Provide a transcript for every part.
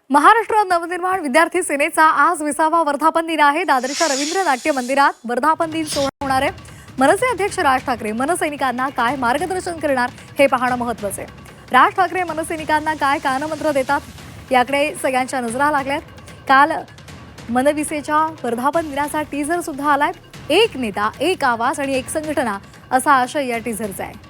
महाराष्ट्र नवनिर्माण विद्यार्थी सेनेचा आज 20वा वर्धापन दिन आहे। दादरच्या रवींद्र नाट्य मंदिरात वर्धापन दिन सोहळा होणार आहे। मनसे अध्यक्ष राज ठाकरे मनसैनिकांना काय मार्गदर्शन करणार हे पाहणं महत्त्वाचं आहे। राज ठाकरे मनसैनिकांना काय कानमंत्र देतात याकडे सगळ्यांच्या नजरा लागल्यात। काल मनविसेच्या वर्धापन दिनाचा टीझर सुद्धा आलाय। एक नेता, एक आवाज आणि एक संघटना असा आशय या टीझरचा आहे।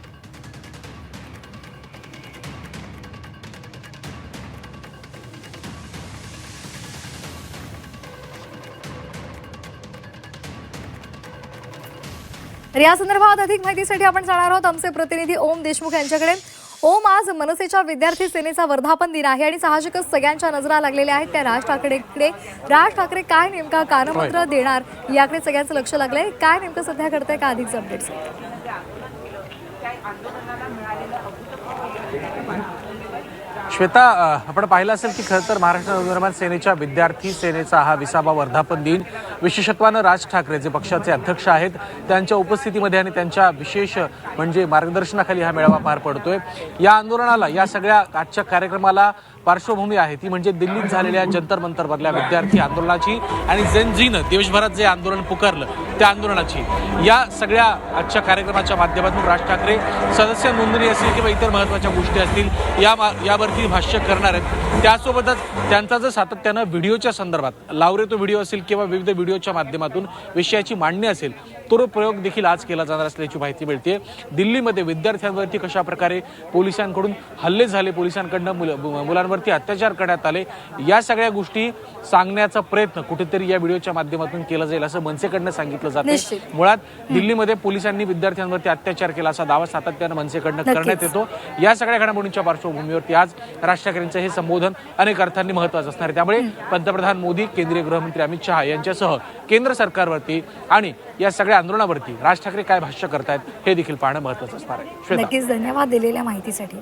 तर या संदर्भात अधिक माहितीसाठी आपण जाणार आहोत आमचे प्रतिनिधी ओम देशमुख यांच्याकडे। ओम, आज मनसेच्या विद्यार्थी सेनेचा वर्धापन दिन आहे आणि साहजिकच सगळ्यांच्या नजरा लागलेल्या आहेत त्या राज ठाकरेंकडे। राज ठाकरे काय नेमका कानमंत्र देणार याकडे सगळ्यांचं लक्ष लागलंय। काय नेमकं सध्या घडतंय का अधिक अपडेट्स? श्वेता, आपण पाहिलं असेल की खरं तर महाराष्ट्र नवनिर्माण सेनेच्या विद्यार्थी सेनेचा हा 20वा वर्धापन दिन विशेषत्वानं राज ठाकरे जे पक्षाचे अध्यक्ष आहेत त्यांच्या उपस्थितीमध्ये आणि त्यांच्या विशेष म्हणजे मार्गदर्शनाखाली हा मेळावा पार पडतोय। या आंदोलनाला, या सगळ्या आजच्या कार्यक्रमाला पार्श्वभूमी आहे ती म्हणजे दिल्लीत झालेल्या जंतर मंतरवरल्या विद्यार्थी आंदोलनाची आणि जेनझीनं देशभरात जे आंदोलन पुकारलं त्या आंदोलनाची। या सगळ्या आजच्या कार्यक्रमाच्या माध्यमातून राज ठाकरे सदस्य नोंदणी असेल किंवा इतर महत्त्वाच्या गोष्टी असतील यावरती भाष्य करणार आहेत। त्यासोबतच त्यांचा जर सातत्यानं व्हिडिओच्या संदर्भात लावरे तो व्हिडिओ असेल किंवा विविध व्हिडिओच्या माध्यमातून विषयाची मांडणी असेल तो प्रयोग देखील आज केला जाणार असल्याची माहिती मिळते। दिल्लीमध्ये विद्यार्थ्यांवरती कशा प्रकारे पोलिसांकडून हल्ले झाले, पोलिसांकडून मुलांवरती अत्याचार करण्यात आले, या सगळ्या गोष्टी सांगण्याचा प्रयत्न कुठेतरी या व्हिडिओच्या माध्यमातून केला जाईल असं मनसेकडनं सांगितलं जातं। मुळात दिल्लीमध्ये पोलिसांनी विद्यार्थ्यांवरती अत्याचार केला असा दावा सातत्यानं मनसेकडनं करण्यात येतो। या सगळ्या घडामोडींच्या पार्श्वभूमीवरती आज राज ठाकरेंचं हे संबोधन अनेक अर्थांनी महत्त्वाचं असणार आहे। त्यामुळे पंतप्रधान मोदी, केंद्रीय गृहमंत्री अमित शहा यांच्यासह केंद्र सरकारवरती आणि या सगळ्या आंदोलनावरती राज ठाकरे काय भाष्य करतायत हे देखील पाहणं महत्त्वाचं असणार आहे। नक्कीच, धन्यवाद दिलेल्या माहितीसाठी।